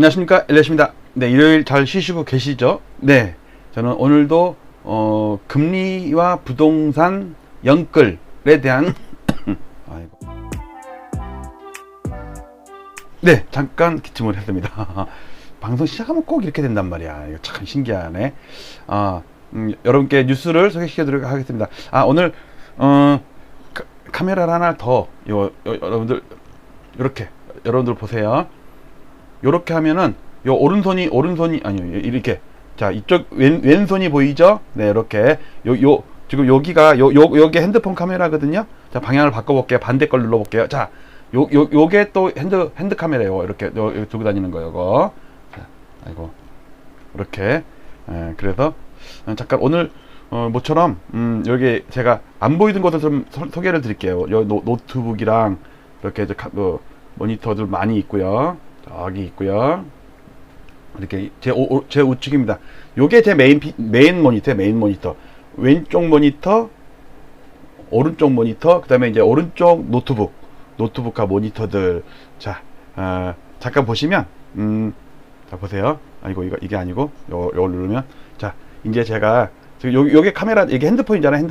안녕하십니까, 엘리엇입니다. 네, 일요일 잘 쉬시고 계시죠? 네, 저는 오늘도 금리와 부동산 연끌에 대한 아이고. 네, 잠깐 기침을 했습니다. 방송 시작하면 꼭 이렇게 된단 말이야. 이거 참 신기하네. 여러분께 뉴스를 소개시켜 드리도록 하겠습니다. 오늘 카메라를 하나 더 여러분들 이렇게 여러분들 보세요. 요렇게 하면은 요 오른손이 아니요, 이렇게, 자, 이쪽 왼손이 보이죠? 네, 이렇게 지금 여기가 요게 핸드폰 카메라거든요. 자, 방향을 바꿔볼게요. 반대 걸 눌러볼게요. 자, 요게 또 핸드 카메라예요. 이렇게 들고 다니는 거, 요거. 자, 아이고, 이렇게. 그래서 잠깐 오늘 모처럼 여기 제가 안 보이던 것을 좀 소개를 드릴게요. 요 노트북이랑 이렇게 모니터들 많이 있고요. 저기 있고요. 이렇게 제 우측입니다. 요게 제 메인 모니터. 왼쪽 모니터, 오른쪽 모니터, 그 다음에 이제 오른쪽 노트북과 모니터들. 자, 잠깐 보시면, 자, 보세요. 아니고, 이게 아니고, 요걸 누르면, 자, 이제 제가, 요게 카메라, 이게 핸드폰이잖아요,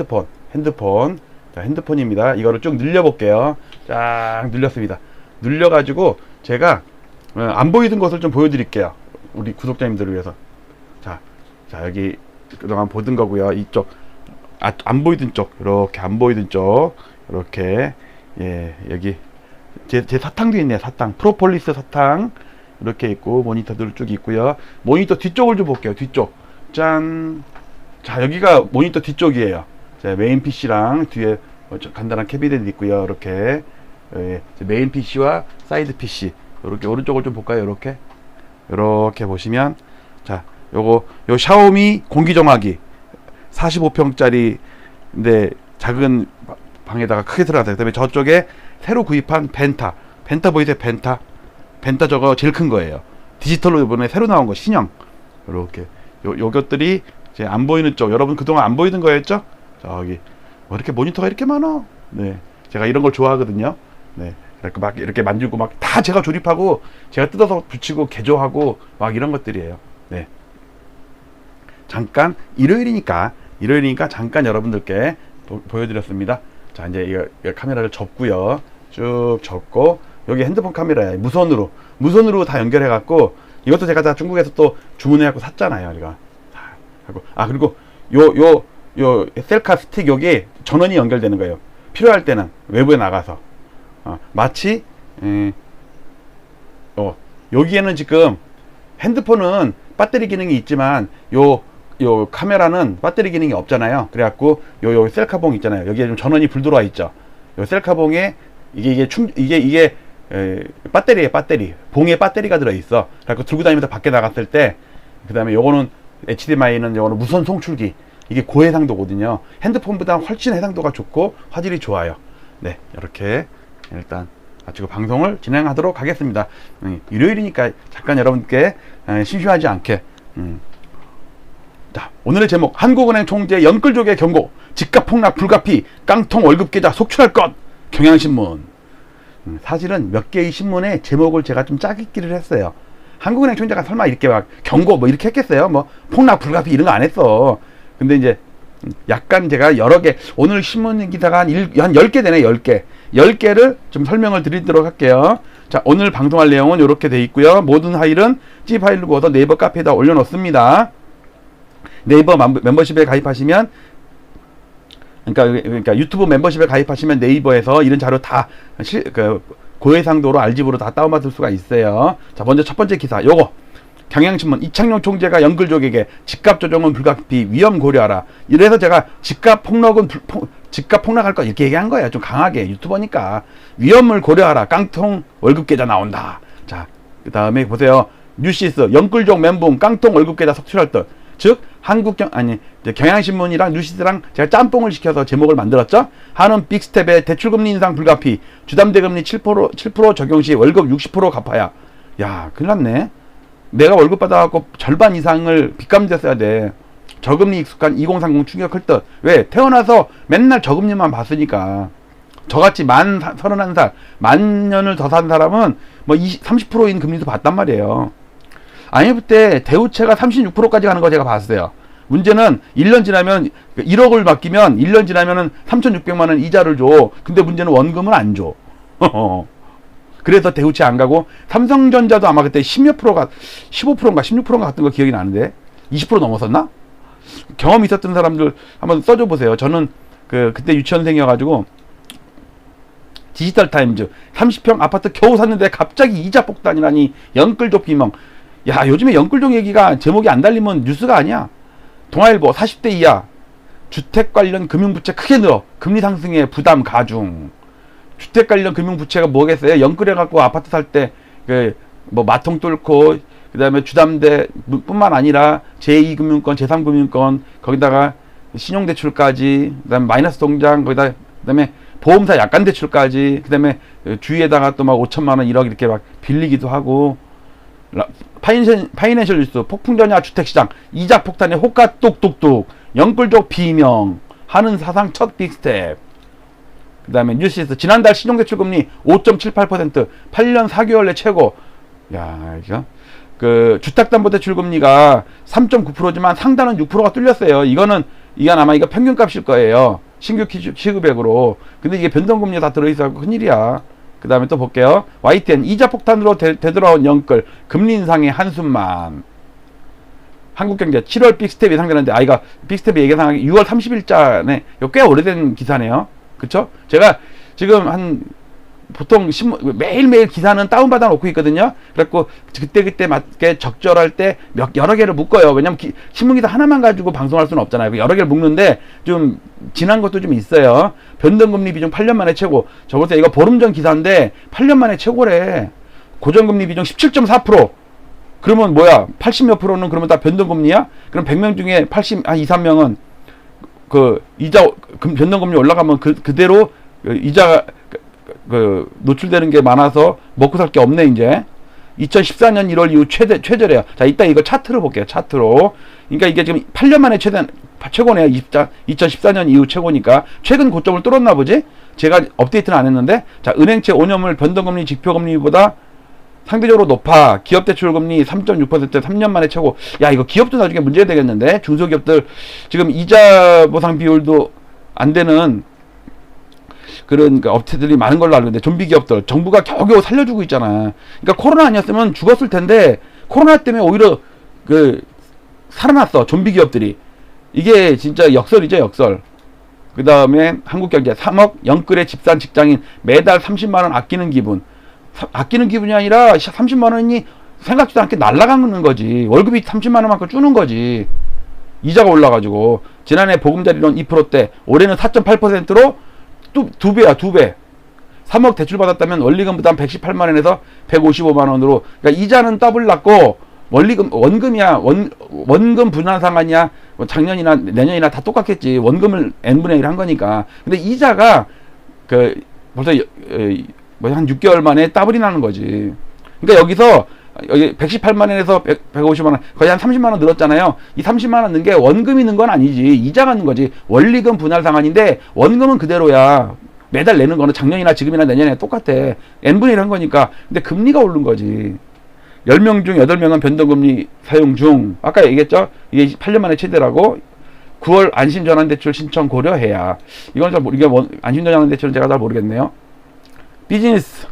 핸드폰. 자, 핸드폰입니다. 이거를 쭉 늘려볼게요. 쫙 늘렸습니다. 늘려가지고, 제가, 안 보이던 것을 좀 보여드릴게요. 우리 구독자님들을 위해서. 자, 여기 그동안 보던 거고요. 이쪽 안 보이던 쪽, 이렇게 안 보이던 쪽, 이렇게, 예, 여기 제 사탕도 있네요. 사탕, 프로폴리스 사탕 이렇게 있고, 모니터들 쭉 있고요. 모니터 뒤쪽을 좀 볼게요. 뒤쪽, 짠. 자, 여기가 모니터 뒤쪽이에요. 자, 메인 PC랑 뒤에 간단한 캐비넷 있고요. 이렇게, 예, 메인 PC와 사이드 PC. 이렇게 오른쪽을 좀 볼까요? 이렇게 보시면, 자, 요 샤오미 공기정화기 45평짜리인데 작은 방에다가 크게 들어가서, 그다음에 저쪽에 새로 구입한 벤타 보이세요? 벤타 저거 제일 큰 거예요. 디지털로 이번에 새로 나온 거 신형. 이렇게 요것들이 이제 안 보이는 쪽, 여러분 그동안 안 보이던 거였죠? 저기 뭐 이렇게 모니터가 이렇게 많아. 네, 제가 이런 걸 좋아하거든요. 네. 이렇게 만들고 다 제가 조립하고 제가 뜯어서 붙이고 개조하고 막 이런 것들이에요. 네. 잠깐 일요일이니까 잠깐 여러분들께 보여드렸습니다. 자, 이제 이 카메라를 접고요. 쭉 접고, 여기 핸드폰 카메라에 무선으로 다 연결해 갖고, 이것도 제가 다 중국에서 또 주문해 갖고 샀잖아요. 이거. 그리고 요 셀카 스틱 여기 전원이 연결되는 거예요. 필요할 때는 외부에 나가서. 마치 여기에는 지금 핸드폰은 배터리 기능이 있지만 요 카메라는 배터리 기능이 없잖아요. 그래갖고 요 셀카봉 있잖아요. 여기에 좀 전원이 불 들어와 있죠. 요 셀카봉에 이게 배터리에 봉에 배터리가 들어 있어. 그래갖고 들고 다니면서 밖에 나갔을 때, 그 다음에 요거는 HDMI는 요거는 무선 송출기. 이게 고해상도거든요. 핸드폰보다 훨씬 해상도가 좋고 화질이 좋아요. 네, 이렇게 일단 가지고 방송을 진행하도록 하겠습니다. 일요일이니까 잠깐 여러분께 심심하지 않게. 자, 오늘의 제목, 한국은행 총재 연끌족의 경고, 집값 폭락 불가피, 깡통 월급 계좌 속출할 것. 경향신문. 사실은 몇 개의 신문에 제목을 제가 좀 짜깁기를 했어요. 한국은행 총재가 설마 이렇게 막 경고 뭐 이렇게 했겠어요? 뭐 폭락 불가피 이런 거 안 했어. 근데 이제 약간 제가 여러 개, 오늘 신문 기사가 한 10개 되네. 10개를 좀 설명을 드리도록 할게요. 자, 오늘 방송할 내용은 이렇게 돼 있고요. 모든 파일은 C 파일로 구워서 네이버 카페에다 올려놓습니다. 네이버 멤버십에 가입하시면, 그러니까 유튜브 멤버십에 가입하시면 네이버에서 이런 자료 다 고해상도로 RGB로 다 다운받을 수가 있어요. 자, 먼저 첫 번째 기사, 요거. 경향신문, 이창용 총재가 연끌족에게 집값 조정은 불가피, 위험 고려하라. 이래서 제가 집값 폭락할 거 이렇게 얘기한 거예요. 좀 강하게, 유튜버니까. 위험을 고려하라. 깡통 월급 계좌 나온다. 자, 그 다음에 보세요. 뉴시스, 연끌족 멘붕, 깡통 월급 계좌 속출할 듯. 즉, 경향신문이랑 뉴시스랑 제가 짬뽕을 시켜서 제목을 만들었죠. 한은 빅스텝의 대출금리 인상 불가피, 주담대금리 7% 적용 시 월급 60% 갚아야. 야, 큰일 났네. 내가 월급 받아갖고 절반 이상을 빚감졌어야 돼. 저금리 익숙한 2030 충격할 듯. 왜? 태어나서 맨날 저금리만 봤으니까. 저같이 31살, 만 년을 더 산 사람은 뭐 30%인 금리도 봤단 말이에요. IMF 때 대우채가 36%까지 가는 거 제가 봤어요. 문제는 1년 지나면 1억을 맡기면 1년 지나면은 3,600만 원 이자를 줘. 근데 문제는 원금은 안 줘. 그래서 대우채 안 가고 삼성전자도 아마 그때 10몇 프로가 15%인가 16%인가 같은 거 기억이 나는데 20% 넘었었나? 경험이 있었던 사람들 한번 써줘 보세요. 저는 그때 유치원생이어가지고 디지털 타임즈 30평 아파트 겨우 샀는데 갑자기 이자 폭탄이라니 영끌족 비명. 야, 요즘에 영끌족 얘기가 제목이 안 달리면 뉴스가 아니야. 동아일보 40대 이하 주택 관련 금융부채 크게 늘어 금리 상승에 부담 가중. 주택 관련 금융부채가 뭐겠어요? 영끌해갖고 아파트 살 때 뭐 마통 뚫고 그다음에 주담대 뿐만 아니라 제2금융권, 제3금융권 거기다가 신용대출까지 그다음에 마이너스 통장 거기다 그다음에 보험사 약관대출까지 그다음에 주위에다가 또 막 5천만 원 1억 이렇게 막 빌리기도 하고 파이낸셜 뉴스 폭풍전야 주택시장 이자 폭탄에 호가 뚝뚝뚝 영끌족 비명 하는 사상 첫 빅스텝. 그 다음에 뉴스에서 지난달 신용대출금리 5.78% 8년 4개월 내 최고. 야, 이거 주택담보대출금리가 3.9%지만 상단은 6%가 뚫렸어요. 이건 아마 이거 평균값일 거예요. 신규 시급액으로. 근데 이게 변동금리 다 들어있어 큰일이야. 그 다음에 또 볼게요. YTN 이자 폭탄으로 되돌아온 영끌 금리 인상의 한숨만. 한국경제 7월 빅스텝 예상되는데 이거 빅스텝이 예상하기 6월 30일자네. 이거 꽤 오래된 기사네요. 그쵸? 제가 지금 보통 매일매일 기사는 다운받아 놓고 있거든요. 그래갖고 그때 맞게 적절할 때 여러 개를 묶어요. 왜냐면 신문기사 하나만 가지고 방송할 수는 없잖아요. 여러 개를 묶는데 좀 지난 것도 좀 있어요. 변동금리 비중 8년 만에 최고. 저번에 이거 보름 전 기사인데 8년 만에 최고래. 고정금리 비중 17.4%. 그러면 뭐야? 80몇 프로는 그러면 다 변동금리야? 그럼 100명 중에 한 2, 3명은 변동금리 올라가면 그대로 이자가 노출되는 게 많아서 먹고 살 게 없네, 이제. 2014년 1월 이후 최저래요. 자, 이따 이거 차트로 볼게요, 차트로. 그러니까 이게 지금 8년 만에 최고네요. 2014년 이후 최고니까. 최근 고점을 뚫었나 보지? 제가 업데이트는 안 했는데. 자, 은행채 5년물 변동금리 지표금리보다 상대적으로 높아. 기업대출금리 3.6% 3년 만에 최고. 야, 이거 기업도 나중에 문제가 되겠는데? 중소기업들 지금 이자 보상 비율도 안 되는 그런 업체들이 많은 걸로 알고 있는데, 좀비 기업들 정부가 겨우겨우 살려주고 있잖아. 그러니까 코로나 아니었으면 죽었을 텐데 코로나 때문에 오히려 살아났어, 좀비 기업들이. 이게 진짜 역설이죠, 역설. 그 다음에 한국경제 3억 영끌의 집산 직장인 매달 30만 원 아끼는 기분. 아끼는 기분이 아니라 30만 원이 생각지도 않게 날아가는 거지. 월급이 30만 원만큼 주는 거지. 이자가 올라가지고. 지난해 보금자리론 2%대, 올해는 4.8%로 두 배야, 두 배. 3억 대출 받았다면 원리금 부담 118만 원에서 155만 원으로. 그러니까 이자는 더블 났고 원금이야. 원금 분할 상환이야. 뭐 작년이나 내년이나 다 똑같겠지. 원금을 n분의 1 한 거니까. 근데 이자가 벌써 한 6개월 만에 더블이 나는 거지. 그러니까 여기 118만 원에서 150만 원, 거의 한 30만 원 늘었잖아요. 이 30만 원 는 게 원금이 는 건 아니지. 이자가 는 거지. 원리금 분할 상환인데 원금은 그대로야. 매달 내는 거는 작년이나 지금이나 내년에 똑같아. n분의 1 한 거니까. 근데 금리가 오른 거지. 10명 중 8명은 변동금리 사용 중. 아까 얘기했죠? 이게 8년 만에 최대라고. 9월 안심전환대출 신청 고려해야. 이건 이게 안심전환대출은 제가 잘 모르겠네요. 비즈니스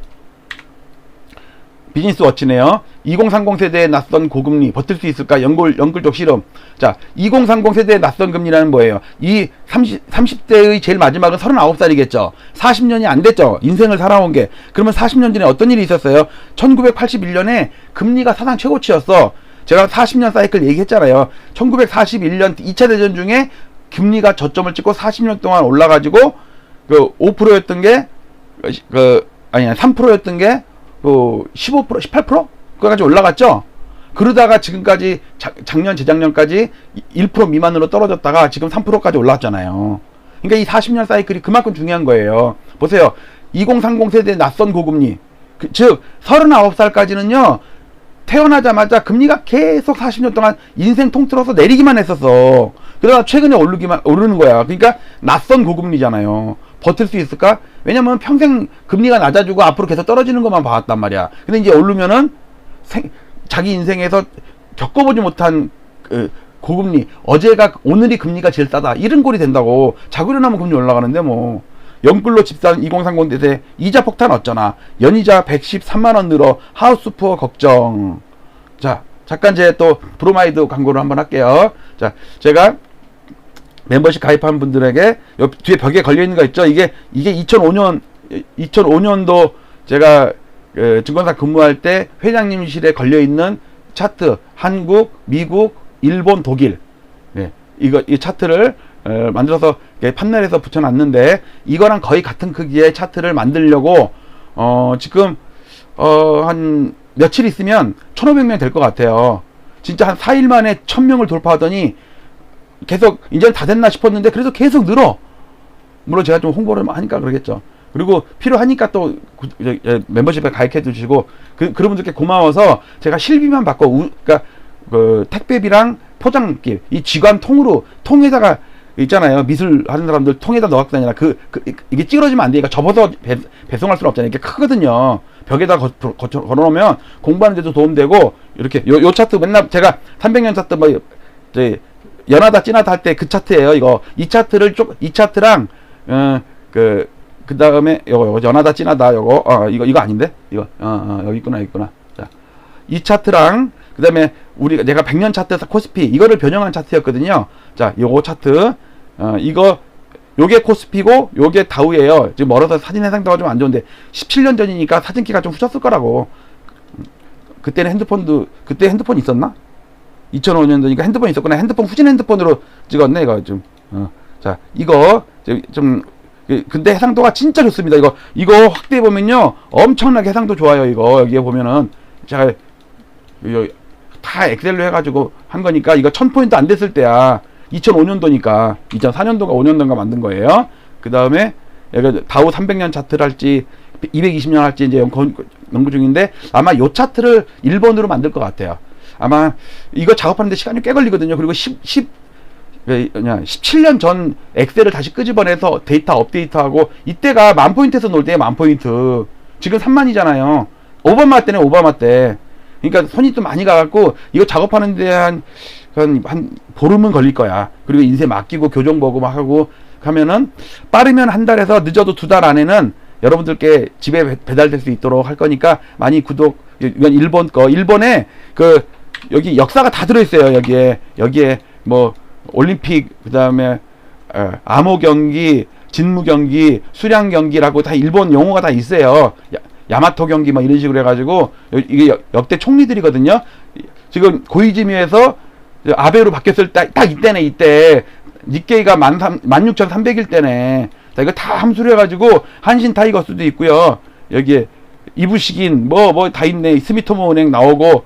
워치네요. 2030 세대의 낯선 고금리 버틸 수 있을까? 영끌족 실험. 자, 2030 세대의 낯선 금리라는 뭐예요? 이 30대의 제일 마지막은 39살이겠죠. 40년이 안 됐죠. 인생을 살아온 게. 그러면 40년 전에 어떤 일이 있었어요? 1981년에 금리가 사상 최고치였어. 제가 40년 사이클 얘기했잖아요. 1941년 2차 대전 중에 금리가 저점을 찍고 40년 동안 올라가지고 5%였던 게 3%였던 게 15%, 18%? 그거까지 올라갔죠? 그러다가 지금까지 작년, 재작년까지 1% 미만으로 떨어졌다가 지금 3%까지 올라왔잖아요. 그러니까 이 40년 사이클이 그만큼 중요한 거예요. 보세요. 2030 세대의 낯선 고금리. 즉, 39살까지는요, 태어나자마자 금리가 계속 40년 동안 인생 통틀어서 내리기만 했었어. 그러다 최근에 오르는 거야. 그러니까 낯선 고금리잖아요. 버틸 수 있을까? 왜냐면 평생 금리가 낮아지고 앞으로 계속 떨어지는 것만 봐왔단 말이야. 근데 이제 오르면은 자기 인생에서 겪어보지 못한 고금리, 오늘이 금리가 제일 싸다, 이런 꼴이 된다고. 자고 일어나면 금리 올라가는데 뭐. 영끌로 집산 2030 대세 이자 폭탄 어쩌나, 연이자 113만원 늘어 하우스 푸어 걱정. 자, 잠깐 제 또 브로마이드 광고를 한번 할게요. 자, 제가 멤버십 가입한 분들에게 옆 뒤에 벽에 걸려 있는 거 있죠? 이게 2005년도 제가 증권사 근무할 때 회장님실에 걸려 있는 차트, 한국, 미국, 일본, 독일. 네, 이 차트를 만들어서 판넬에서 붙여놨는데, 이거랑 거의 같은 크기의 차트를 만들려고 지금 한 며칠 있으면 1,500명 될 것 같아요. 진짜 한 4일 만에 1,000명을 돌파하더니 계속 이제는 다 됐나 싶었는데 그래서 계속 늘어. 물론 제가 좀 홍보를 하니까 그러겠죠. 그리고 필요하니까 또 멤버십에 가입해 주시고, 그런 분들께 고마워서 제가 실비만 받고, 그러니까 그 택배비랑 포장기, 이 지관 통에다가 있잖아요. 미술 하는 사람들 통에다 넣어갖고 다니라. 이게 찌그러지면 안 되니까 접어서 배송할 수는 없잖아요. 이게 크거든요. 벽에다 걸어놓으면 공부하는데도 도움되고, 이렇게 요 차트 맨날 제가 300년 차트 뭐 연하다 찐하다 할 때 그 차트예요. 이 차트랑 그 다음에 요거 연하다 찐하다 이거 아닌데, 여기 있구나. 자, 이 차트랑 그 다음에 내가 100년 차트에서 코스피 이거를 변형한 차트였거든요. 자, 요거 차트, 요게 코스피고 요게 다우예요. 지금 멀어서 사진 해상도가 좀 안 좋은데 17년 전이니까 사진기가 좀 후졌을 거라고. 그때는 그때 핸드폰 있었나? 2005년도니까 핸드폰 있었구나. 후진 핸드폰으로 찍었네. 이거 좀. 자, 이거 좀 근데 해상도가 진짜 좋습니다. 이거 확대해 보면요, 엄청나게 해상도 좋아요. 여기에 보면은 제가 다 엑셀로 해가지고 한 거니까, 이거 1000포인트 안 됐을 때야. 2005년도니까 2004년도가 5년도인가 만든 거예요. 그 다음에 여기 다우 300년 차트를 할지 220년 할지 이제 연구 중인데, 아마 요 차트를 1번으로 만들 것 같아요. 아마 이거 작업하는데 시간이 꽤 걸리거든요. 그리고 17년 전 엑셀을 다시 끄집어내서 데이터 업데이트하고, 이때가 10,000포인트에서 놀 때에 10,000포인트. 지금 30,000이잖아요. 오바마 때네, 오바마 때. 그러니까 손이 좀 많이 가갖고 이거 작업하는데 한 보름은 걸릴 거야. 그리고 인쇄 맡기고 교정 보고 막 하고 하면은, 빠르면 한 달에서 늦어도 2달 안에는 여러분들께 집에 배달될 수 있도록 할 거니까 많이 구독. 이건 일본에 여기 역사가 다 들어있어요. 여기에 뭐 올림픽, 그 다음에 암호 경기, 진무 경기, 수량 경기라고 다 일본 용어가 다 있어요. 야마토 경기 뭐 이런 식으로 해가지고, 이게 역대 총리들이거든요. 지금 고이즈미에서 아베로 바뀌었을 때 딱 이때네. 이때 니케이가 16,300일 때네. 자, 이거 다 함수로 해가지고 한신 타이거스도 있고요. 여기에 이부식인 뭐 다 있네. 스미토모 은행 나오고,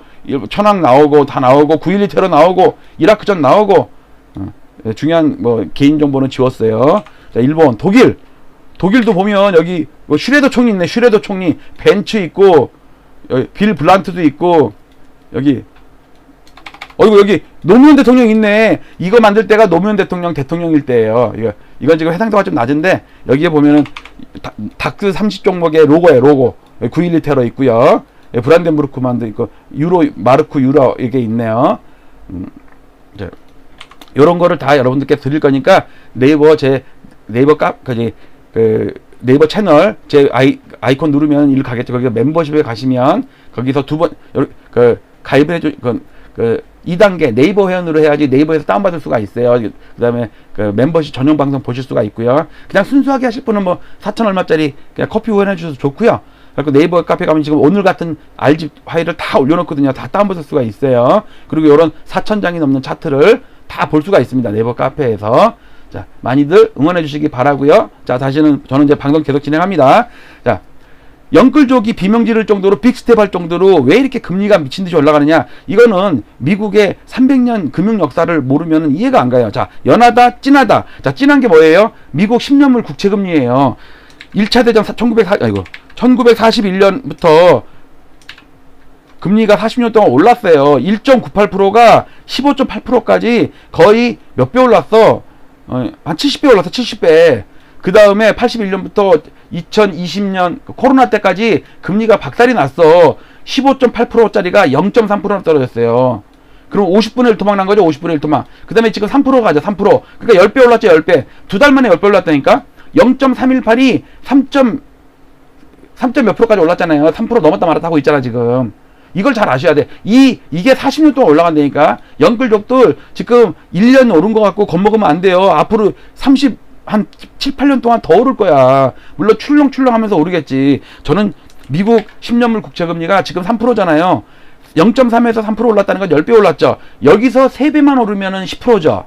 천황 나오고, 다 나오고, 9.12 테러 나오고, 이라크전 나오고. 중요한 뭐 개인 정보는 지웠어요. 자, 일본, 독일도 보면 여기 뭐 슈레더 총리 있네. 슈레더 총리, 벤츠 있고, 여기 빌 블란트도 있고, 여기 노무현 대통령 있네. 이거 만들 때가 노무현 대통령일 때예요. 이건 지금 해상도가 좀 낮은데, 여기에 보면은 닥스 30종목의 로고 9.12 테러 있고요. 브란덴부르크만도 있고, 마르크 유로 이게 있네요. 요런 거를 다 여러분들께 드릴 거니까, 네이버 네이버 채널 제 아이콘 누르면 일로 가겠죠. 거기 멤버십에 가시면 거기서 가입을 해줘. 2단계 네이버 회원으로 해야지 네이버에서 다운받을 수가 있어요. 그 다음에 멤버십 전용 방송 보실 수가 있고요. 그냥 순수하게 하실 분은 뭐 4,000 얼마짜리 그냥 커피 후원해 주셔도 좋고요. 그리고 네이버 카페 가면 지금 오늘 같은 RG 파일을 다 올려놓거든요. 다 다운받을 수가 있어요. 그리고 이런 4,000장이 넘는 차트를 다 볼 수가 있습니다. 네이버 카페에서. 자, 많이들 응원해 주시기 바라고요. 자, 저는 이제 방송 계속 진행합니다. 자, 영끌족이 비명 지를 정도로 빅스텝 할 정도로 왜 이렇게 금리가 미친 듯이 올라가느냐? 이거는 미국의 300년 금융 역사를 모르면 이해가 안 가요. 자, 연하다, 찐하다. 자, 찐한 게 뭐예요? 미국 10년물 국채 금리예요. 1차 대전 1941년부터 금리가 40년 동안 올랐어요. 1.98%가 15.8%까지 거의 몇 배 올랐어. 한 70배 올랐어. 70배. 그 다음에 81년부터 2020년 코로나 때까지 금리가 박살이 났어. 15.8%짜리가 0.3%나 떨어졌어요. 그럼 50분의 1 토막 난 거죠. 50분의 1 토막. 그 다음에 지금 3% 가죠. 3%. 그러니까 10배 올랐죠. 10배. 두 달 만에 10배 올랐다니까. 0.318이 3. 몇 프로까지 올랐잖아요. 3% 넘었다 말았다 하고 있잖아 지금. 이걸 잘 아셔야 돼. 이게 40년 동안 올라간다니까. 연끌족들 지금 1년 오른 것 같고 겁먹으면 안 돼요. 앞으로 한 7, 8년 동안 더 오를 거야. 물론 출렁출렁 하면서 오르겠지. 저는 미국 10년물 국채금리가 지금 3%잖아요. 0.3에서 3% 올랐다는 건 10배 올랐죠. 여기서 3배만 오르면은 10%죠.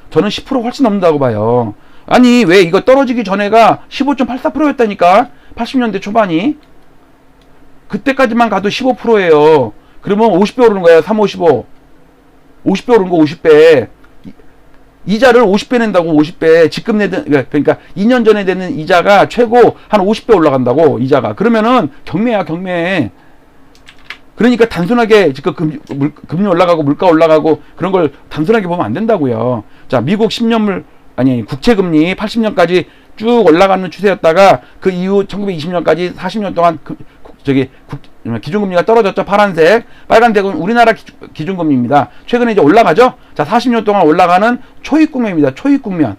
저는 10% 훨씬 넘는다고 봐요. 아니, 왜 이거 떨어지기 전에가 15.84%였다니까? 80년대 초반이. 그때까지만 가도 15%예요. 그러면 50배 오르는 거예요. 3, 55. 50배 오른 거 50배. 이자를 50배 낸다고 50배. 지금 내든, 그러니까 2년 전에 내는 이자가 최고 한 50배 올라간다고, 이자가. 그러면은 경매야, 경매. 그러니까 단순하게 지금 금리 올라가고 물가 올라가고 그런 걸 단순하게 보면 안 된다고요. 자, 미국 10년물, 아니, 국채금리 80년까지 쭉 올라가는 추세였다가 그 이후 1920년까지 40년 동안 기준금리가 떨어졌죠. 파란색. 빨간색은 우리나라 기준금리입니다. 최근에 이제 올라가죠. 자, 40년 동안 올라가는 초입국면입니다. 초입국면.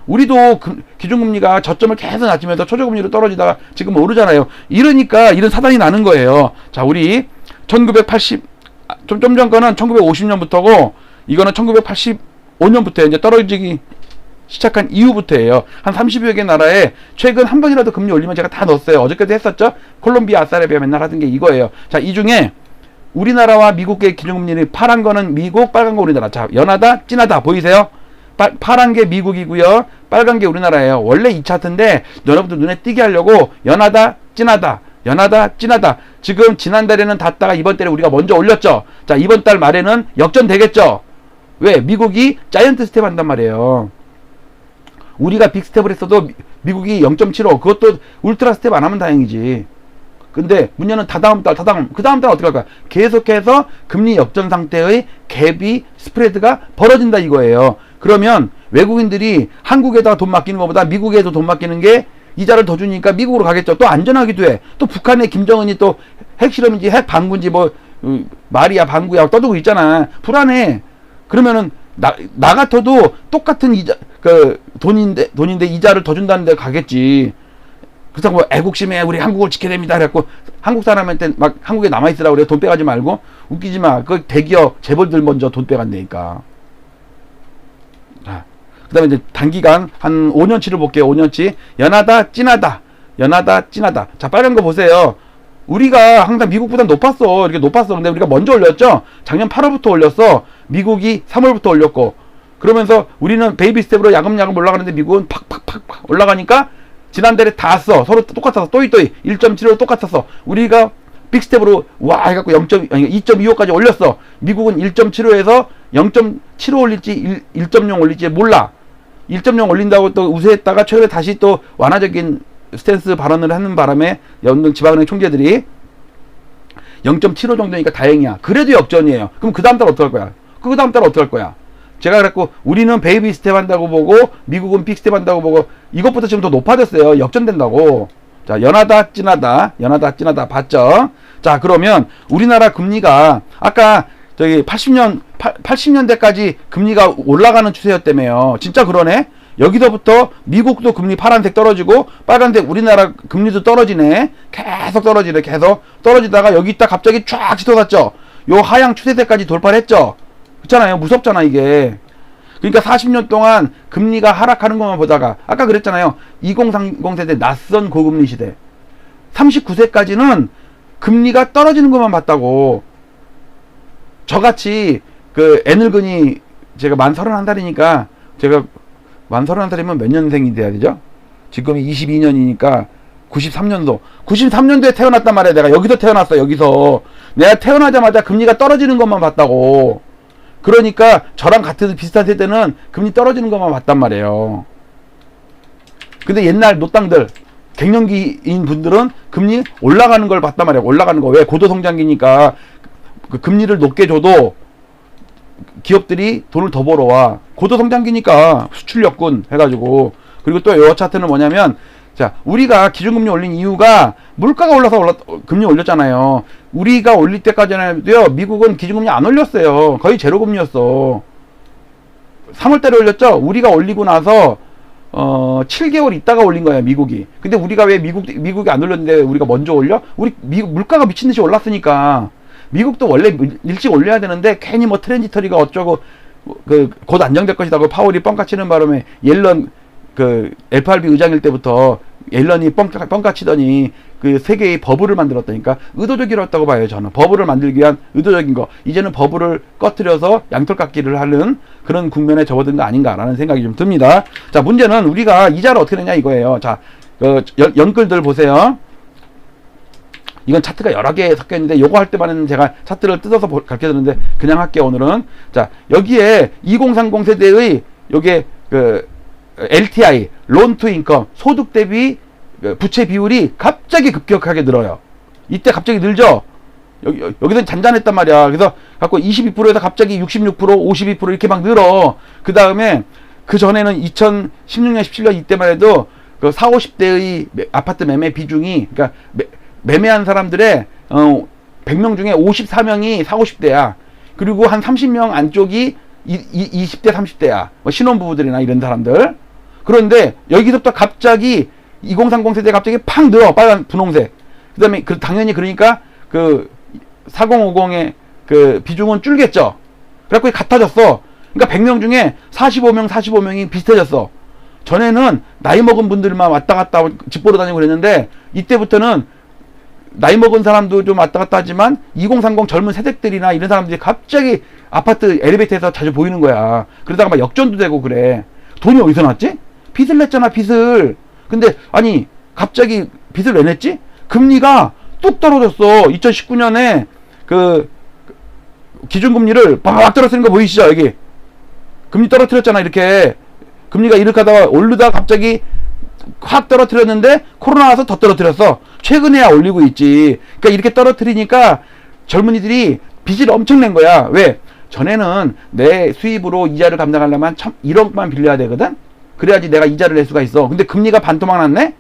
우리도 기준금리가 저점을 계속 낮추면서 초저금리로 떨어지다가 지금 오르잖아요. 이러니까 이런 사단이 나는 거예요. 자, 우리 1980, 좀 전 거는 1950년부터고 이거는 1985년부터 이제 떨어지기 시작한 이후부터예요. 한 30여 개 나라에 최근 한 번이라도 금리 올리면 제가 다 넣었어요. 어저께도 했었죠. 콜롬비아, 아사레비아 맨날 하던 게 이거예요. 자, 이 중에 우리나라와 미국의 기준금리는 파란 거는 미국, 빨간 거 우리나라. 자, 연하다, 진하다 보이세요? 파란 게 미국이고요. 빨간 게 우리나라예요. 원래 이 차트인데 여러분들 눈에 띄게 하려고 연하다, 진하다, 연하다, 진하다. 지금 지난달에는 닿다가 이번 달에 우리가 먼저 올렸죠. 자, 이번 달 말에는 역전되겠죠. 왜? 미국이 자이언트 스텝 한단 말이에요. 우리가 빅스텝을 했어도 미국이 0.75, 그것도 울트라 스텝 안 하면 다행이지. 근데 문제는 그 다음 달 어떻게 할 거야? 계속해서 금리 역전 상태의 갭이, 스프레드가 벌어진다 이거예요. 그러면 외국인들이 한국에다가 돈 맡기는 것보다 미국에도 돈 맡기는 게 이자를 더 주니까 미국으로 가겠죠. 또 안전하기도 해. 또 북한의 김정은이 또 핵실험인지 핵 방구인지 뭐 말이야 방구야 떠들고 있잖아. 불안해. 그러면은 나 같아도 똑같은 이자, 돈인데 이자를 더 준다는 데 가겠지. 그래서 뭐 애국심에 우리 한국을 지켜야 됩니다. 그래갖고 한국 사람한테 막 한국에 남아있으라고 그래. 돈 빼가지 말고. 웃기지 마. 그 대기업 재벌들 먼저 돈 빼간다니까. 그 다음에 이제 단기간 한 5년치를 볼게요. 5년치. 연하다, 진하다. 연하다, 진하다. 자, 빨간 거 보세요. 우리가 항상 미국보다 높았어. 이렇게 높았어. 근데 우리가 먼저 올렸죠? 작년 8월부터 올렸어. 미국이 3월부터 올렸고. 그러면서 우리는 베이비 스텝으로 야금야금 올라가는데 미국은 팍팍팍 올라가니까 지난달에 다 왔어. 서로 똑같았어. 또이 1.75로 똑같았어. 우리가 빅스텝으로 와 해갖고 2.25까지 올렸어. 미국은 1.75에서 0.75 올릴지 1.0 올릴지 몰라. 1.0 올린다고 또 우세했다가 최근에 다시 또 완화적인 스탠스 발언을 하는 바람에 연등 지방은행 총재들이 0.75 정도니까 다행이야. 그래도 역전이에요. 그럼 그 다음 달 어떡할 거야? 그 다음 달 어떡할 거야? 제가 그랬고 우리는 베이비 스텝 한다고 보고 미국은 빅 스텝 한다고 보고 이것보다 지금 더 높아졌어요. 역전된다고. 자, 연하다, 진하다. 연하다, 진하다. 봤죠? 자, 그러면 우리나라 금리가 아까 저기 80년대까지 금리가 올라가는 추세였다며요. 진짜 그러네? 여기서부터 미국도 금리 파란색 떨어지고 빨간색 우리나라 금리도 떨어지네. 계속 떨어지네. 계속 떨어지다가 여기 있다 갑자기 쫙 치솟았죠. 요 하향 추세대까지 돌파를 했죠. 그렇잖아요. 무섭잖아 이게. 그러니까 40년 동안 금리가 하락하는 것만 보다가 아까 그랬잖아요. 2030 세대 낯선 고금리 시대. 39세까지는 금리가 떨어지는 것만 봤다고. 저같이 그 애늙은이 제가 만 31살이니까 제가 만 31살이면 몇 년생이 돼야 되죠? 지금이 22년이니까 93년도에 태어났단 말이야. 내가 여기서 태어났어. 여기서 내가 태어나자마자 금리가 떨어지는 것만 봤다고. 그러니까 저랑 같은 비슷한 세대는 금리 떨어지는 것만 봤단 말이에요. 근데 옛날 노땅들 갱년기인 분들은 금리 올라가는 걸 봤단 말이에요. 올라가는 거. 왜? 고도성장기니까 그 금리를 높게 줘도 기업들이 돈을 더 벌어와. 고도성장기니까 수출력군 해가지고 그리고 또 요 차트는 뭐냐면, 자, 우리가 기준금리 올린 이유가 물가가 올라서 금리 올렸잖아요. 우리가 올릴 때까지는요, 미국은 기준금리 안 올렸어요. 거의 제로금리였어. 3월달에 올렸죠? 우리가 올리고 나서 7개월 있다가 올린 거야, 미국이. 근데 우리가 왜 미국이 안 올렸는데 우리가 먼저 올려? 미국 물가가 미친 듯이 올랐으니까. 미국도 원래 일찍 올려야 되는데 괜히 뭐 트랜지터리가 어쩌고 곧 안정될 것이다고 파월이 뻥까 치는 바람에 옐런 FRB 의장일 때부터 옐런이 뻥까 치더니 그 세계의 버블을 만들었다니까. 의도적이었다고 봐요, 저는. 버블을 만들기 위한 의도적인 거. 이제는 버블을 꺼트려서 양털깎기를 하는 그런 국면에 접어든 거 아닌가라는 생각이 좀 듭니다. 자, 문제는 우리가 이자를 어떻게 내냐 이거예요. 자, 연끌들 보세요. 이건 차트가 여러 개 섞여 있는데 요거 할 때만은 제가 차트를 뜯어서 가르쳐 드리는데 그냥 할게요, 오늘은. 자, 여기에 2030 세대의 요게 LTI, 론 투 인컴, 소득 대비 부채 비율이 갑자기 급격하게 늘어요. 이때 갑자기 늘죠? 여기서 잔잔했단 말이야. 그래서 갖고 22%에서 갑자기 66%, 52% 이렇게 막 늘어. 그 다음에 그 전에는 2016년, 17년 이때만 해도 그 40, 50대의 아파트 매매 비중이, 그러니까 매매한 사람들의 100명 중에 54명이 40, 50대야. 그리고 한 30명 안쪽이 20대, 30대야. 뭐 신혼부부들이나 이런 사람들. 그런데 여기서부터 갑자기 2030 세대 갑자기 팍 늘어. 빨간 분홍색. 그 다음에 당연히 그러니까 4050의 비중은 줄겠죠. 그래갖고 같아졌어. 그러니까 100명 중에 45명이 비슷해졌어. 전에는 나이 먹은 분들만 왔다 갔다 집 보러 다니고 그랬는데 이때부터는 나이 먹은 사람도 좀 왔다 갔다 하지만 2030 젊은 세대들이나 이런 사람들이 갑자기 아파트 엘리베이터에서 자주 보이는 거야. 그러다가 막 역전도 되고 그래. 돈이 어디서 났지? 빚을 냈잖아, 빚을. 근데 아니 갑자기 빚을 왜 냈지? 금리가 뚝 떨어졌어. 2019년에 기준금리를 막 떨어뜨리는 거 보이시죠? 여기 금리 떨어뜨렸잖아. 이렇게 금리가 이렇게 하다가 오르다가 갑자기 확 떨어뜨렸는데 코로나 와서 더 떨어뜨렸어. 최근에야 올리고 있지. 그러니까 이렇게 떨어뜨리니까 젊은이들이 빚을 엄청 낸 거야. 왜? 전에는 내 수입으로 이자를 감당하려면 1억만 빌려야 되거든. 그래야지 내가 이자를 낼 수가 있어. 근데 금리가 반토막 났네?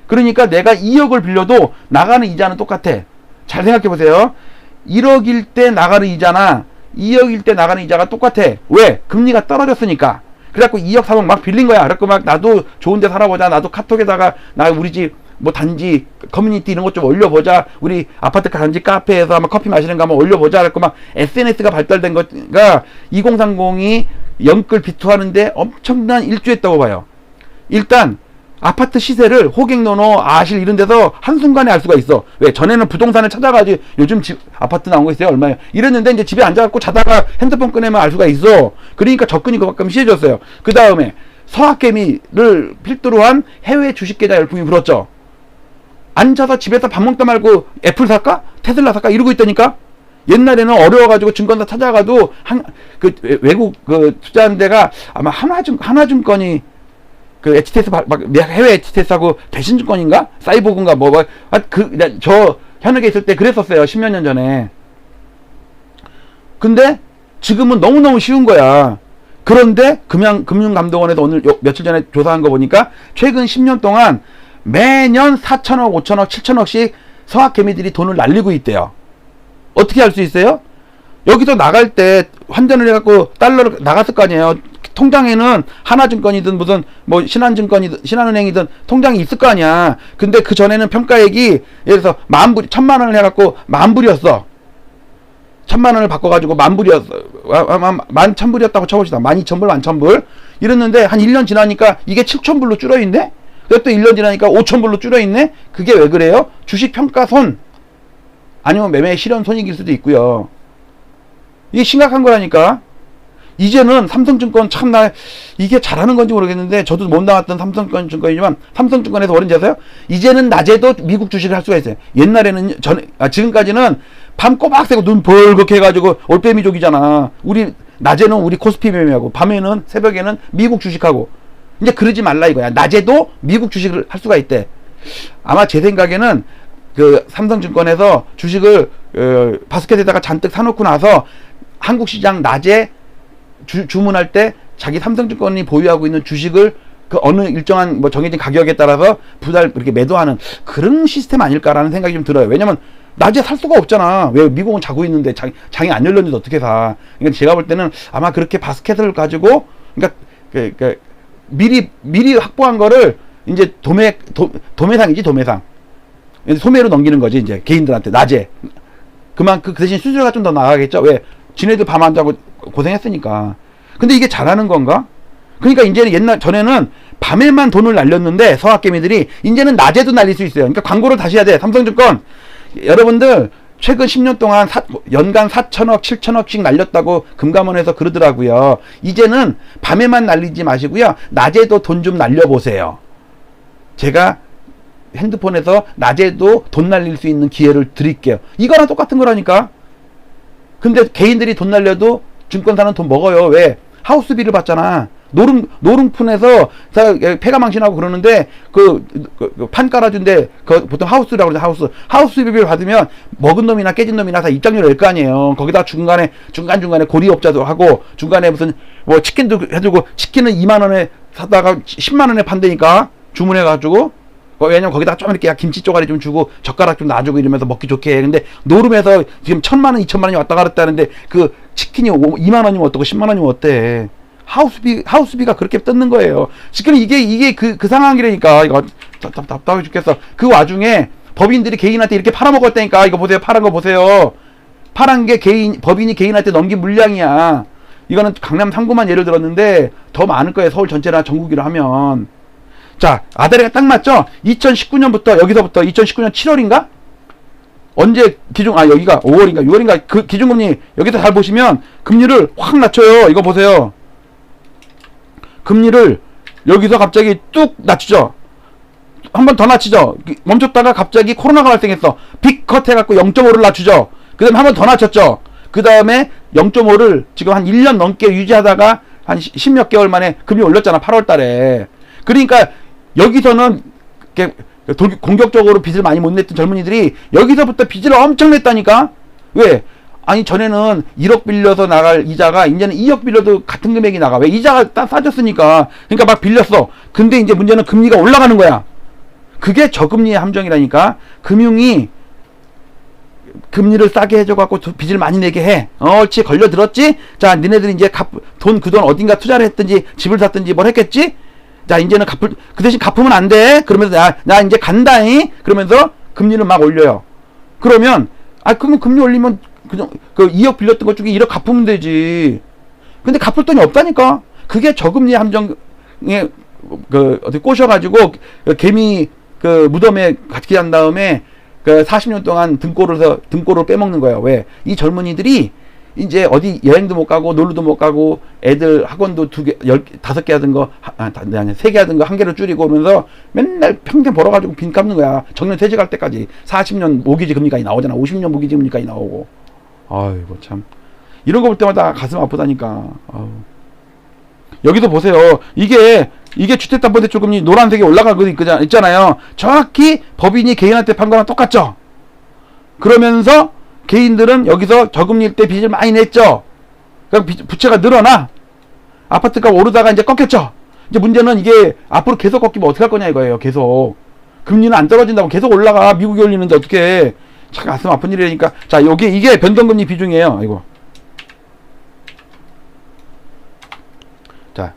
그러니까 내가 2억을 빌려도 나가는 이자는 똑같아. 잘 생각해 보세요. 1억일 때 나가는 이자나 2억일 때 나가는 이자가 똑같아. 왜? 금리가 떨어졌으니까. 그래갖고 2억 3억 막 빌린 거야. 그래갖고 막 나도 좋은데 살아보자. 나도 카톡에다가 나 우리 집 뭐 단지 커뮤니티 이런 것 좀 올려보자. 우리 아파트 단지 카페에서 한번 커피 마시는 거 한번 올려보자. 그래갖고 막 SNS가 발달된 거가 2030이 연끌 비투하는데 엄청난 일조했다고 봐요. 일단 아파트 시세를 호갱노노 아실 이런 데서 한순간에 알 수가 있어. 왜? 전에는 부동산을 찾아가지 요즘 집 아파트 나온 거 있어요 얼마예요 이랬는데 이제 집에 앉아갖고 자다가 핸드폰 꺼내면 알 수가 있어. 그러니까 접근이 그만큼 쉬워졌어요. 그 다음에 서학개미를 필두로 한 해외 주식계좌 열풍이 불었죠. 앉아서 집에서 밥 먹다 말고 애플 살까? 테슬라 살까? 이러고 있다니까. 옛날에는 어려워가지고 증권사 찾아가도 외국 투자한 데가 아마 하나증권이 HTS 해외 HTS하고 대신증권인가? 사이보그인가 저 현역에 있을 때 그랬었어요. 10몇 년 전에. 근데 지금은 너무너무 쉬운 거야. 그런데 금융감독원에서 오늘 며칠 전에 조사한 거 보니까 최근 10년 동안 매년 4천억, 5천억, 7천억씩 서학개미들이 돈을 날리고 있대요. 어떻게 할 수 있어요? 여기서 나갈 때 환전을 해갖고 달러를 나갔을 거 아니에요. 통장에는 하나증권이든 무슨 뭐 신한증권이든 신한은행이든 통장이 있을 거 아니야. 근데 그 전에는 평가액이 예를 들어서 10,000불, 1,000만 원을 해갖고 10,000불이었어. 1,000만 원을 바꿔가지고 10,000불이었어. 11,000불이었다고 쳐봅시다. 12,000불, 11,000불. 이랬는데 한 1년 지나니까 이게 7,000불로 줄어있네? 또 1년 지나니까 5,000불로 줄어있네? 그게 왜 그래요? 주식 평가손. 아니면 매매 실현 손익일 수도 있고요. 이게 심각한 거라니까. 이제는 삼성증권 참나 이게 잘하는 건지 모르겠는데 저도 못 나왔던 삼성증권이지만 삼성증권에서 어른지 아세요? 이제는 낮에도 미국 주식을 할 수가 있어요. 옛날에는 지금까지는 밤 꼬박 새고 눈 벌겋게 해가지고 올빼미족이잖아. 낮에는 우리 코스피 매매하고 밤에는 새벽에는 미국 주식하고. 이제 그러지 말라 이거야. 낮에도 미국 주식을 할 수가 있대. 아마 제 생각에는 삼성증권에서 주식을 바스켓에다가 잔뜩 사놓고 나서 한국 시장 낮에 주문할 때 자기 삼성증권이 보유하고 있는 주식을 그 어느 일정한 뭐 정해진 가격에 따라서 분할 이렇게 매도하는 그런 시스템 아닐까라는 생각이 좀 들어요. 왜냐면 낮에 살 수가 없잖아. 왜 미국은 자고 있는데 장이 안 열렸는데 어떻게 사? 그러니까 제가 볼 때는 아마 그렇게 바스켓을 가지고 그러니까 미리 확보한 거를 이제 도매상이지 도매상. 소매로 넘기는 거지 이제 개인들한테 낮에. 그 대신 수수료가 좀 더 나가겠죠. 왜? 지네들 밤 안 자고 고생했으니까. 근데 이게 잘하는 건가? 그러니까 이제는 전에는 밤에만 돈을 날렸는데 서학개미들이 이제는 낮에도 날릴 수 있어요. 그러니까 광고를 다시 해야 돼. 삼성증권 여러분들 최근 10년 동안 연간 4천억 7천억씩 날렸다고 금감원에서 그러더라고요. 이제는 밤에만 날리지 마시고요, 낮에도 돈 좀 날려보세요. 제가 핸드폰에서 낮에도 돈 날릴 수 있는 기회를 드릴게요. 이거랑 똑같은 거라니까. 근데 개인들이 돈 날려도 증권사는 돈 먹어요. 왜? 하우스비를 받잖아. 노름푼에서 폐가망신하고 그러는데 판 깔아준데 보통 하우스라고 그러죠. 하우스비를 받으면 먹은 놈이나 깨진 놈이나 다 입장료 낼 거 아니에요. 거기다 중간에 고리업자도 하고 중간에 무슨 뭐 치킨도 해주고, 치킨은 2만원에 사다가 10만원에 판다니까 주문해가지고. 왜냐면 거기다가 좀 이렇게 김치 쪼가리 좀 주고 젓가락 좀 놔주고 이러면서 먹기 좋게 해. 근데 노름에서 지금 1,000만원 2,000만원이 왔다 갔다 하는데 그 치킨이 2만원이면 어떠고 10만원이면 어때? 하우스비가 그렇게 뜯는 거예요. 지금 이게 그 상황이라니까. 이거 답답해 죽겠어. 그 와중에 법인들이 개인한테 이렇게 팔아먹었다니까. 이거 보세요. 파란 거 보세요. 파란 게 법인이 개인한테 넘긴 물량이야. 이거는 강남 3구만 예를 들었는데 더 많을 거예요. 서울 전체나 전국이라 하면. 자, 아다리가 딱 맞죠? 2019년부터, 여기서부터 2019년 7월인가? 언제 여기가 5월인가 6월인가 그 기준금리 여기서 잘 보시면 금리를 확 낮춰요. 이거 보세요. 금리를 여기서 갑자기 뚝 낮추죠. 한 번 더 낮추죠. 멈췄다가 갑자기 코로나가 발생했어. 빅컷 해갖고 0.5를 낮추죠. 그 다음에 한 번 더 낮췄죠. 그 다음에 0.5를 지금 한 1년 넘게 유지하다가 한 10몇 개월 만에 금리 올렸잖아. 8월 달에. 그러니까 여기서는 공격적으로 빚을 많이 못 냈던 젊은이들이 여기서부터 빚을 엄청 냈다니까. 왜? 아니 전에는 1억 빌려서 나갈 이자가 이제는 2억 빌려도 같은 금액이 나가. 왜? 이자가 싸졌으니까. 그러니까 막 빌렸어. 근데 이제 문제는 금리가 올라가는 거야. 그게 저금리의 함정이라니까. 금융이 금리를 싸게 해줘갖고 빚을 많이 내게 해. 옳지, 걸려들었지? 자, 니네들이 이제 그 돈 어딘가 투자를 했든지 집을 샀든지 뭘 했겠지? 자, 이제는 그 대신 갚으면 안 돼. 그러면서 나 이제 간다잉. 그러면서 금리를 막 올려요. 그러면 그러면 금리 올리면 그냥 그 2억 빌렸던 것 중에 1억 갚으면 되지. 근데 갚을 돈이 없다니까. 그게 저금리 함정에 어디 꼬셔가지고 개미 무덤에 갇게 한 다음에 40년 동안 등골을 빼먹는 거예요. 왜? 이 젊은이들이 이제 어디 여행도 못 가고 놀러도 못 가고 애들 학원도 5개 하던 거, 3개 하던 거 1개로 줄이고 오면서 맨날 평생 벌어가지고 빚 갚는 거야. 정년 퇴직할 때까지. 40년 모기지 금리까지 나오잖아. 50년 모기지 금리까지 나오고. 아이고 참. 이런 거 볼 때마다 가슴 아프다니까. 여기도 보세요. 이게 주택담보대출 금리 노란색이 올라가고 있잖아요. 정확히 법인이 개인한테 판 거랑 똑같죠. 그러면서 개인들은 여기서 저금리일 때 빚을 많이 냈죠. 그럼 부채가 늘어나. 아파트가 오르다가 이제 꺾였죠. 이제 문제는 이게 앞으로 계속 꺾이면 어떻게 할 거냐 이거예요. 계속. 금리는 안 떨어진다고 계속 올라가. 미국이 올리는데 어떻게. 참 가슴 아픈 일이니까. 자, 이게 변동금리 비중이에요. 이거. 자,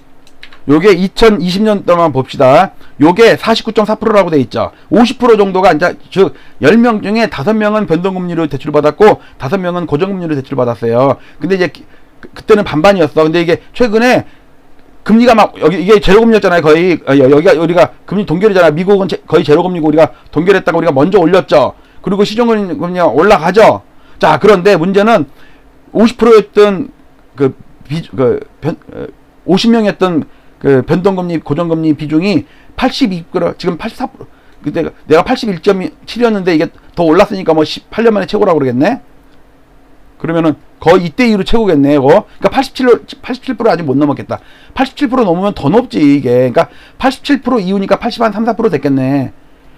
요게 2020년 동안 봅시다. 요게 49.4%라고 돼 있죠. 50% 정도가 이제 즉 10명 중에 5명은 변동금리로 대출받았고 5명은 고정금리로 대출받았어요. 근데 이제 그때는 반반이었어. 근데 이게 최근에 금리가 막 이게 제로금리였잖아요. 거의 여기가 우리가 금리 동결이잖아요. 미국은 거의 제로금리고 우리가 동결했다가 우리가 먼저 올렸죠. 그리고 시중금리가 올라가죠. 자, 그런데 문제는 50%였던 50명이었던 변동금리, 고정금리 비중이 82%, 지금 84%. 그때 내가 81.7이었는데 이게 더 올랐으니까 뭐 18년 만에 최고라고 그러겠네? 그러면은 거의 이때 이후로 최고겠네, 이거. 그러니까 87% 아직 못 넘었겠다. 87% 넘으면 더 높지, 이게. 그러니까 87% 이후니까 80, 3-4% 됐겠네.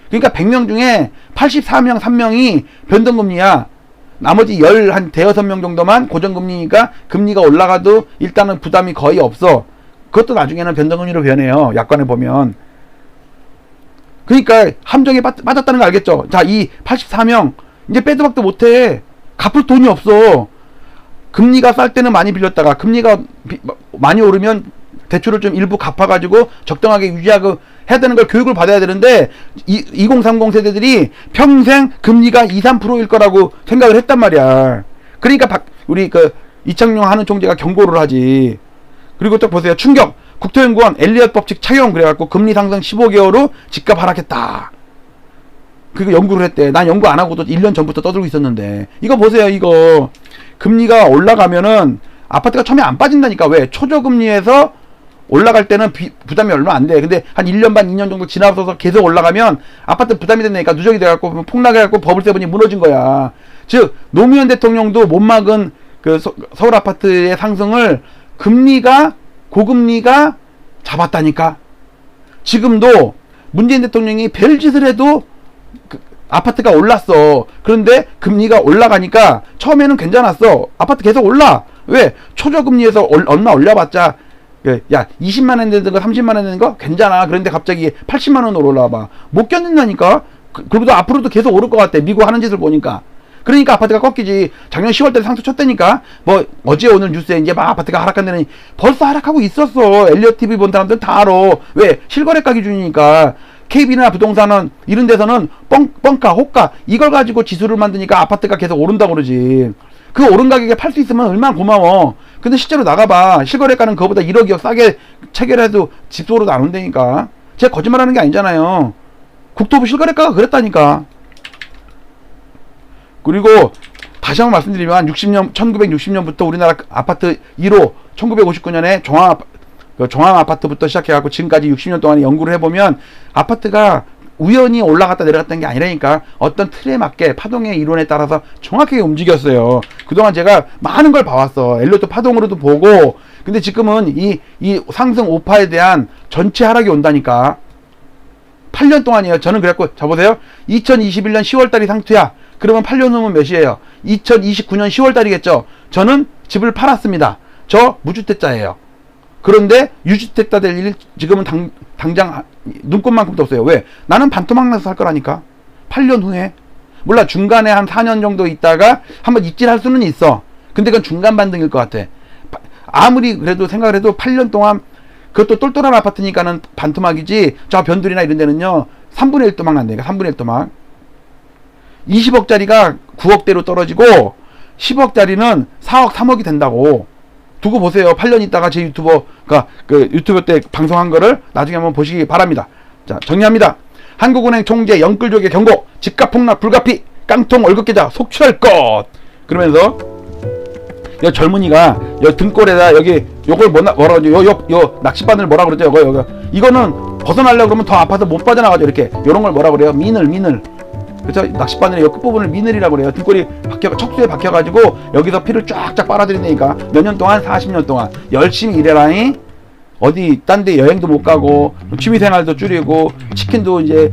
그러니까 100명 중에 84명, 3명이 변동금리야. 나머지 대여섯 명 정도만 고정금리니까 금리가 올라가도 일단은 부담이 거의 없어. 그것도 나중에는 변동금리로 변해요. 약관에 보면. 그러니까 함정에 빠졌다는 거 알겠죠? 자, 이 84명 이제 빼도 박도 못해. 갚을 돈이 없어. 금리가 쌀 때는 많이 빌렸다가 금리가 많이 오르면 대출을 좀 일부 갚아가지고 적당하게 유지하고 해야 되는 걸 교육을 받아야 되는데 2030 세대들이 평생 금리가 2, 3%일 거라고 생각을 했단 말이야. 그러니까 우리 그 이창용 하는 총재가 경고를 하지. 그리고 또 보세요. 충격. 국토연구원 엘리엇 법칙 착용 그래갖고 금리 상승 15개월 후 집값 하락했다. 그거 연구를 했대. 난 연구 안 하고도 1년 전부터 떠들고 있었는데. 이거 보세요. 이거 금리가 올라가면은 아파트가 처음에 안 빠진다니까. 왜? 초저금리에서 올라갈 때는 부담이 얼마 안 돼. 근데 한 1년 반, 2년 정도 지나서 계속 올라가면 아파트 부담이 된다니까. 누적이 돼갖고 폭락해갖고 버블세븐이 무너진 거야. 즉 노무현 대통령도 못 막은 그 서울 아파트의 상승을 고금리가 잡았다니까. 지금도 문재인 대통령이 별짓을 해도 아파트가 올랐어. 그런데 금리가 올라가니까 처음에는 괜찮았어. 아파트 계속 올라. 왜? 초저금리에서 얼마 올려봤자 야 20만원 되는 거 30만원 되는 거 괜찮아. 그런데 갑자기 80만원으로 올라와봐. 못 견딘다니까. 그리고 앞으로도 계속 오를 것 같아. 미국 하는 짓을 보니까. 그러니까 아파트가 꺾이지. 작년 10월달에 상승 쳤다니까. 뭐 어제 오늘 뉴스에 이제 막 아파트가 하락한다니. 벌써 하락하고 있었어. 엘리엇 TV 본 사람들 다 알아. 왜? 실거래가 기준이니까. KB나 부동산은 이런 데서는 뻥카 호가 이걸 가지고 지수를 만드니까 아파트가 계속 오른다고 그러지. 그 오른 가격에 팔 수 있으면 얼마나 고마워. 근데 실제로 나가봐. 실거래가는 그거보다 1억 2억 싸게 체결해도 집소로도 안 온다니까. 제가 거짓말하는 게 아니잖아요. 국토부 실거래가가 그랬다니까. 그리고 다시 한번 말씀드리면 1960년부터 우리나라 아파트 1호 1959년에 종합 아파트부터 시작해갖고 지금까지 60년 동안 연구를 해보면 아파트가 우연히 올라갔다 내려갔다는 게 아니라니까. 어떤 틀에 맞게 파동의 이론에 따라서 정확하게 움직였어요. 그동안 제가 많은 걸 봐왔어. 엘리엇 파동으로도 보고. 근데 지금은 이 상승 오파에 대한 전체 하락이 온다니까. 8년 동안이에요. 저는 그랬고, 자 보세요. 2021년 10월달이 상투야. 그러면 8년 후면 몇이에요? 2029년 10월달이겠죠. 저는 집을 팔았습니다. 저 무주택자예요. 그런데 유주택자 될 일 지금은 당장 눈꼽만큼도 없어요. 왜? 나는 반토막 나서 살 거라니까. 8년 후에. 몰라 중간에 한 4년 정도 있다가 한번 입질할 수는 있어. 근데 그건 중간 반등일 것 같아. 아무리 그래도 생각을 해도 8년 동안 그것도 똘똘한 아파트니까는 반토막이지. 저 변두리나 이런 데는요 3분의 1 토막 난다니까. 3분의 1 토막. 20억짜리가 9억대로 떨어지고 10억짜리는 4억 3억이 된다고. 두고 보세요. 8년 있다가 제 유튜버가 그 유튜브 때 방송한 거를 나중에 한번 보시기 바랍니다. 자, 정리합니다. 한국은행 총재 영끌족의 경고. 집값 폭락 불가피. 깡통 월급 계좌 속출할 것. 그러면서 여 젊은이가 여 등골에다 여기 요걸 뭐라 그러죠? 요 낚싯바늘 뭐라 그러죠? 요거 이거는 벗어나려고 그러면 더 아파서 못 빠져나가죠. 이렇게 요런 걸 뭐라 그래요? 미늘. 그래서 낚싯바늘의 끝부분을 미늘이라고 그래요. 등골이 척수에 박혀가지고 여기서 피를 쫙쫙 빨아들이니까 몇 년 동안 40년 동안 열심히 일해라잉. 어디 딴 데 여행도 못 가고 취미생활도 줄이고 치킨도 이제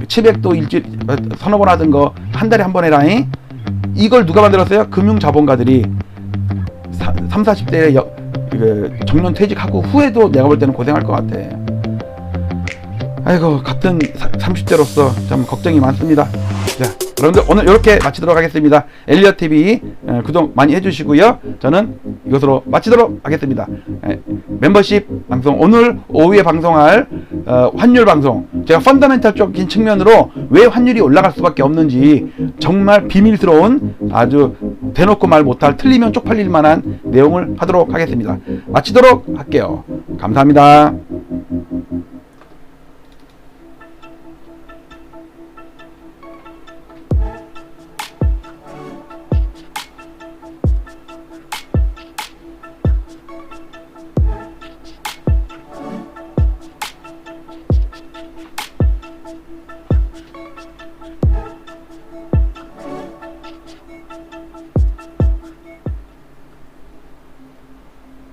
치백도 일주일 서너 번 하던 거 한 달에 한 번 해라잉. 이걸 누가 만들었어요? 금융자본가들이 30, 40대에 정년 퇴직하고 후에도 내가 볼 때는 고생할 것 같아. 아이고 같은 30대로서 참 걱정이 많습니다. 자, 여러분들 오늘 이렇게 마치도록 하겠습니다. 엘리엇 TV 구독 많이 해주시고요. 저는 이것으로 마치도록 하겠습니다. 멤버십 방송 오늘 오후에 방송할 환율 방송. 제가 펀더멘탈적인 측면으로 왜 환율이 올라갈 수밖에 없는지 정말 비밀스러운 아주 대놓고 말 못할 틀리면 쪽팔릴 만한 내용을 하도록 하겠습니다. 마치도록 할게요. 감사합니다.